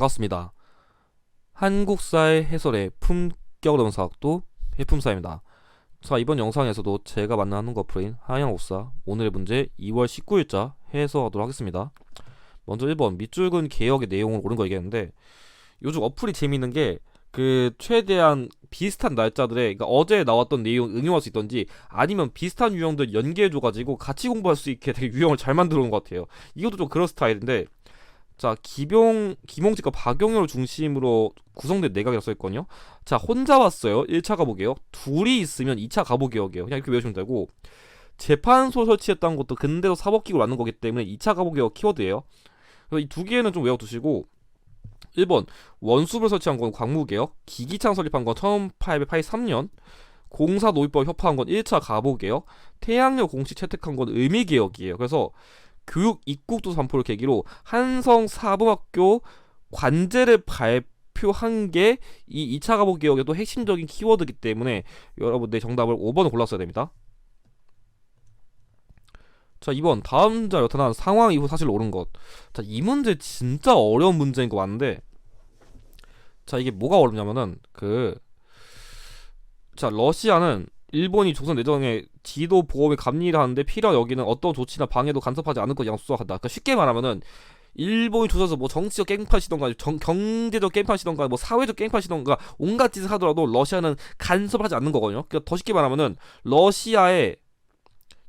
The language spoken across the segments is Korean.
반갑습니다. 한국사의 해설의 품격 넘사학도 해품사입니다. 자, 이번 영상에서도 제가 만난 한국 어플인 한양옥사 오늘의 문제 2월 19일자 해설하도록 하겠습니다. 먼저 1번 밑줄근 개혁의 내용을 옳은 거 얘기했는데, 요즘 어플이 재밌는 게 최대한 비슷한 날짜들에, 그러니까 어제 나왔던 내용 응용할 수 있던지 아니면 비슷한 유형들 연계해줘가지고 같이 공부할 수 있게 되게 유형을 잘 만들어 놓은 것 같아요. 이것도 좀 그런 스타일인데, 자, 김홍직과 박용현을 중심으로 구성된 내각이라고 써있거든요. 자, 혼자 왔어요. 1차 가보개혁. 둘이 있으면 2차 가보개혁이에요. 그냥 이렇게 외우시면 되고, 재판소 설치했다는 것도 근대로 사법기구로 만든 거기 때문에 2차 가보개혁 키워드예요. 그래서 이 두 개는 좀 외워두시고, 1번 원수를 설치한 건 광무개혁, 기기창 설립한 건 1883년, 공사 노입법 협파한 건 1차 가보개혁, 태양역 공식 채택한 건 의미개혁이에요. 그래서 교육 입국도 반포를 계기로 한성 사범학교 관제를 발표한 게 이 2차 가보 개혁에도 핵심적인 키워드이기 때문에 여러분들 정답을 5번을 골랐어야 됩니다. 자, 2번 다음 자 나타난 상황 이후 사실 옳은 것. 자, 이 문제 진짜 어려운 문제인 거 맞는데, 자, 이게 뭐가 어렵냐면은 자, 러시아는 일본이 조선 내정에 지도 보호에 감리를 하는데 필요한 여기는 어떤 조치나 방해도 간섭하지 않을 것 양수하다. 그러니까 쉽게 말하면은 일본이 조선에서 뭐 정치적 깽판시던가 경제적 깽판시던가 뭐 사회적 깽판시던가 온갖 짓을 하더라도 러시아는 간섭을 하지 않는 거거든요. 그러니까 더 쉽게 말하면은 러시아의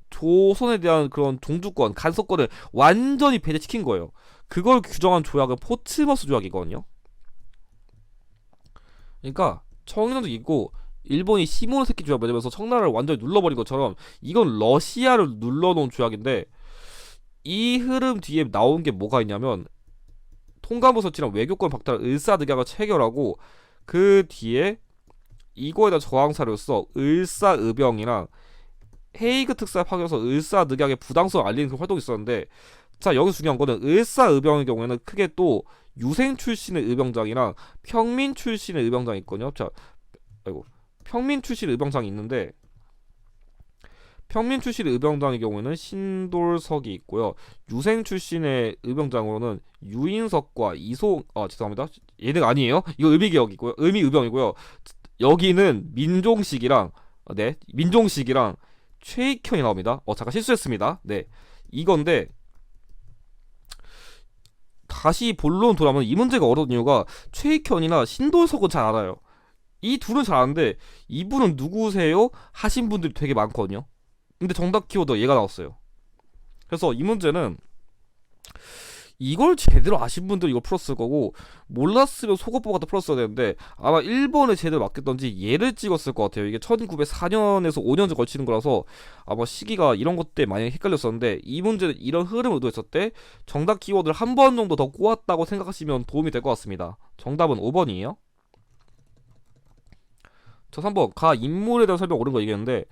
조선에 대한 그런 종주권, 간섭권을 완전히 배제시킨 거예요. 그걸 규정한 조약은 포츠머스 조약이거든요. 그러니까 청인원도 있고 일본이 시모노세키 조약 맺으면서 청나라를 완전히 눌러버린 것처럼 이건 러시아를 눌러놓은 조약인데, 이 흐름 뒤에 나온 게 뭐가 있냐면 통감부 설치랑 외교권 박탈 을사늑약을 체결하고, 그 뒤에 이거에 대한 저항사료로서 을사의병이랑 헤이그 특사 파견서 을사늑약의 부당성을 알리는 그 활동이 있었는데, 자, 여기서 중요한 거는 을사의병의 경우에는 크게 또 유생 출신의 의병장이랑 평민 출신의 의병장이 있거든요. 자, 아이고, 평민 출신 의병장이 있는데, 평민 출신 의병장의 경우에는 신돌석이 있고요. 유생 출신의 의병장으로는 유인석과 죄송합니다. 얘네가 아니에요. 이거 의미개혁이고요. 의미의병이고요. 여기는 민종식이랑 최익현이 나옵니다. 잠깐 실수했습니다. 네, 이건데 다시 본론 돌아오면 이 문제가 어려운 이유가 최익현이나 신돌석은 잘 알아요. 이 둘은 잘 아는데 이분은 누구세요? 하신 분들이 되게 많거든요. 근데 정답 키워드 얘가 나왔어요. 그래서 이 문제는 이걸 제대로 아신 분들이 이걸 풀었을 거고, 몰랐으면 속어보고 갖다 풀었어야 되는데 아마 1번에 제대로 맞겠던지 얘를 찍었을 것 같아요. 이게 1904년에서 5년째 걸치는 거라서 아마 시기가 이런 것 때문에 많이 헷갈렸었는데, 이 문제는 이런 흐름을 의도했을 때 정답 키워드를 한 번 정도 더 꼬았다고 생각하시면 도움이 될 것 같습니다. 정답은 5번이에요. 자, 3번 가 인물에 대한 설명 옳은 거 얘기했는데,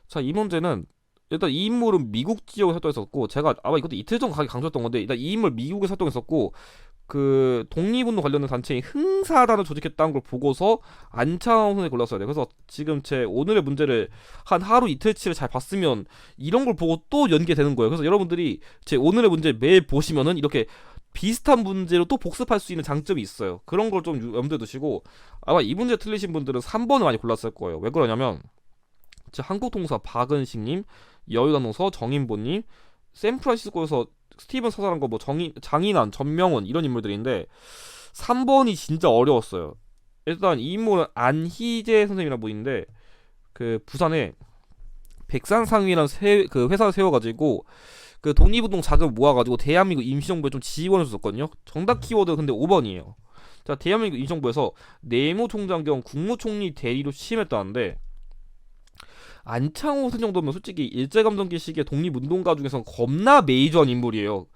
자, 이 문제는 일단 이 인물은 미국 지역에 활동했었고, 제가 아마 이것도 이틀 전 가게 강조했던 건데, 일단 이 인물 미국에 활동했었고, 그 독립운동 관련된 단체인 흥사단을 조직했다는 걸 보고서 안창호 선생을 골랐어야 돼요. 그래서 지금 제 오늘의 문제를 한 하루 이틀치를 잘 봤으면 이런 걸 보고 또 연계되는 거예요. 그래서 여러분들이 제 오늘의 문제 매일 보시면은 이렇게 비슷한 문제로 또 복습할 수 있는 장점이 있어요. 그런 걸 좀 염두에 두시고, 아마 이 문제 틀리신 분들은 3번을 많이 골랐을 거예요. 왜 그러냐면, 한국통사 박은식님, 여의도노서 정인보님, 샌프란시스코에서 스티븐 사살한 거 뭐 장인환, 전명원 이런 인물들인데 3번이 진짜 어려웠어요. 일단 이 인물은 안희재 선생님이라는 분인데, 그 부산에 백산상위라는 그 회사를 세워가지고 그 독립운동 자금을 모아가지고 대한민국 임시정부에 좀 지원해줬었거든요. 정답 키워드 근데 5번이에요. 자, 대한민국 임시정부에서 내무총장 겸 국무총리 대리로 취임했다는데, 안창호 선 정도면 솔직히 일제감정기 시기에 독립운동가 중에서 겁나 메이저한 인물이에요.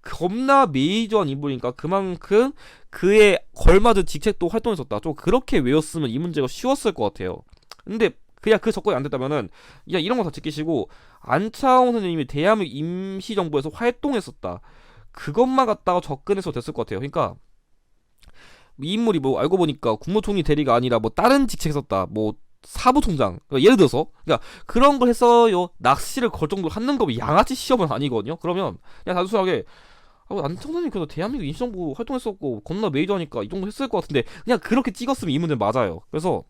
겁나 메이저한 인물이니까 그만큼 그에 걸맞은 직책도 활동했었다. 좀 그렇게 외웠으면 이 문제가 쉬웠을 것 같아요. 근데 그냥 그 접근이 안 됐다면은 그냥 이런 거 다 지키시고, 안창호 선생님이 대한민국 임시정부에서 활동했었다, 그것만 갖다가 접근해서 됐을 것 같아요. 그러니까 이 인물이 뭐 알고 보니까 국무총리 대리가 아니라 뭐 다른 직책 했었다, 뭐 사부총장, 그러니까 예를 들어서 그러니까 그런 걸 했어요. 낚시를 걸 정도로 한는 거면 양아치 시험은 아니거든요. 그러면 그냥 단순하게 안청사님 그래도 대한민국 임시정부 활동했었고 겁나 메이저하니까 이 정도 했을 것 같은데 그냥 그렇게 찍었으면 이 문제는 맞아요. 그래서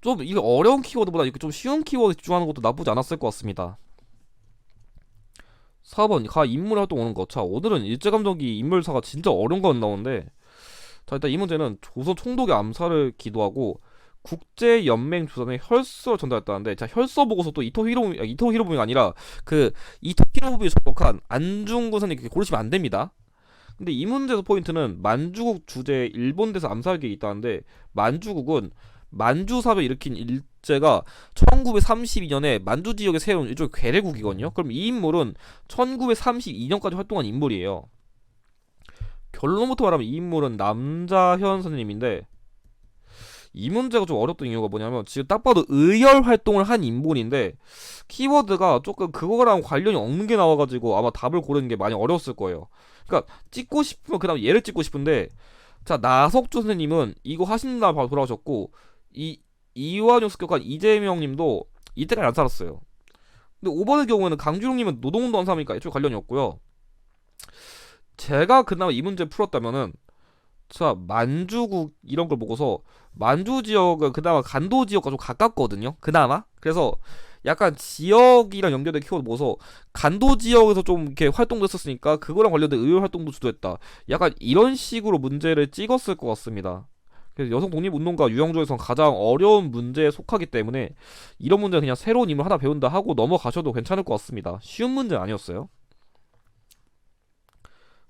좀 이게 어려운 키워드보다 이렇게 좀 쉬운 키워드 집중하는 것도 나쁘지 않았을 것 같습니다. 4번 가 인물 활동 오는 거. 자, 오늘은 일제감정기 인물사가 진짜 어려운 거 나오는데, 자, 일단 이 문제는 조선 총독의 암살을 기도하고 국제연맹 주선의 혈서를 전달했다는데, 자, 혈서 보고서 또 이토 히로부미가 아니라 그 이토 히로부미에 접속한 안중근 선생님 고르시면 안 됩니다. 근데 이 문제에서 포인트는 만주국 주재 일본 대사 암살 계획이 있다는데, 만주국은 만주사를 일으킨 일제가 1932년에 만주 지역에 세운 일종의 괴뢰국이거든요. 그럼 이 인물은 1932년까지 활동한 인물이에요. 결론부터 말하면 이 인물은 남자현 선생님인데, 이 문제가 좀 어렵던 이유가 뭐냐면 지금 딱 봐도 의열 활동을 한 인물인데 키워드가 조금 그거랑 관련이 없는 게 나와가지고 아마 답을 고르는 게 많이 어려웠을 거예요. 그러니까 찍고 싶으면 그다음 얘를 찍고 싶은데, 자, 나석주 선생님은 이거 하신다 바로 돌아오셨고, 이완용 습격한 이재명님도 이때까지 안 살았어요. 근데 5번의 경우에는 강주룡님은 노동운동 한 사람이니까 애초에 관련이 없고요. 제가 그나마 이 문제 풀었다면은, 자, 만주국 이런 걸 보고서 만주 지역은 그나마 간도 지역과 좀 가깝거든요. 그나마. 그래서 약간 지역이랑 연결된 키워드 보고서 간도 지역에서 좀 이렇게 활동도 했었으니까 그거랑 관련된 의료 활동도 주도했다. 약간 이런 식으로 문제를 찍었을 것 같습니다. 그래서 여성 독립운동가 유형조에선 가장 어려운 문제에 속하기 때문에 이런 문제는 그냥 새로운 인물 하나 배운다 하고 넘어가셔도 괜찮을 것 같습니다. 쉬운 문제는 아니었어요.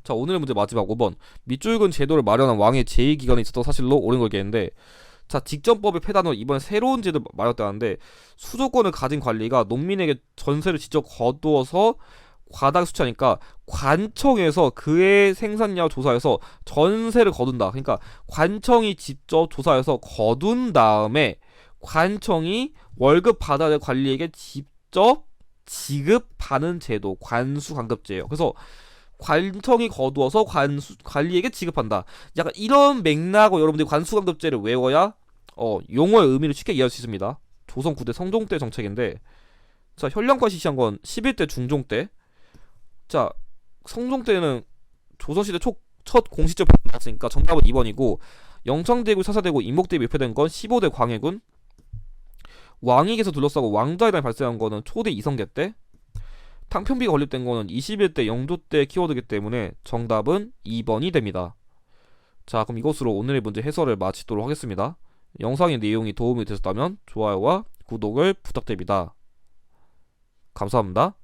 자, 오늘의 문제 마지막 5번. 밑줄근 제도를 마련한 왕의 제2기간이 있었던 사실로 옳은 걸겠는데, 자, 직전법의 폐단으로 이번에 새로운 제도를 마련했다는데, 수조권을 가진 관리가 농민에게 전세를 직접 거두어서 과다하게 수취하니까 관청에서 그의 생산량을 조사해서 전세를 거둔다. 그러니까 관청이 직접 조사해서 거둔 다음에 관청이 월급 받아야 될 관리에게 직접 지급하는 제도, 관수관급제예요. 그래서 관청이 거두어서 관리에게 지급한다. 약간 이런 맥락으로 여러분들이 관수관급제를 외워야 용어의 의미를 쉽게 이해할 수 있습니다. 조선 9대 성종 때 정책인데, 자, 현량과 시시한 건 11대 중종 때. 자, 성종 때는 조선시대 첫 공식적 나왔으니까 정답은 2번이고, 영창대군 사사되고 임목대비 유폐된 건 15대 광해군, 왕익에서 둘러싸고 왕자회담이 발생한 거는 초대 이성계 때, 탕평비가 건립된 거는 21대 영조 때 키워드이기 때문에 정답은 2번이 됩니다. 자, 그럼 이것으로 오늘의 문제 해설을 마치도록 하겠습니다. 영상의 내용이 도움이 되셨다면 좋아요와 구독을 부탁드립니다. 감사합니다.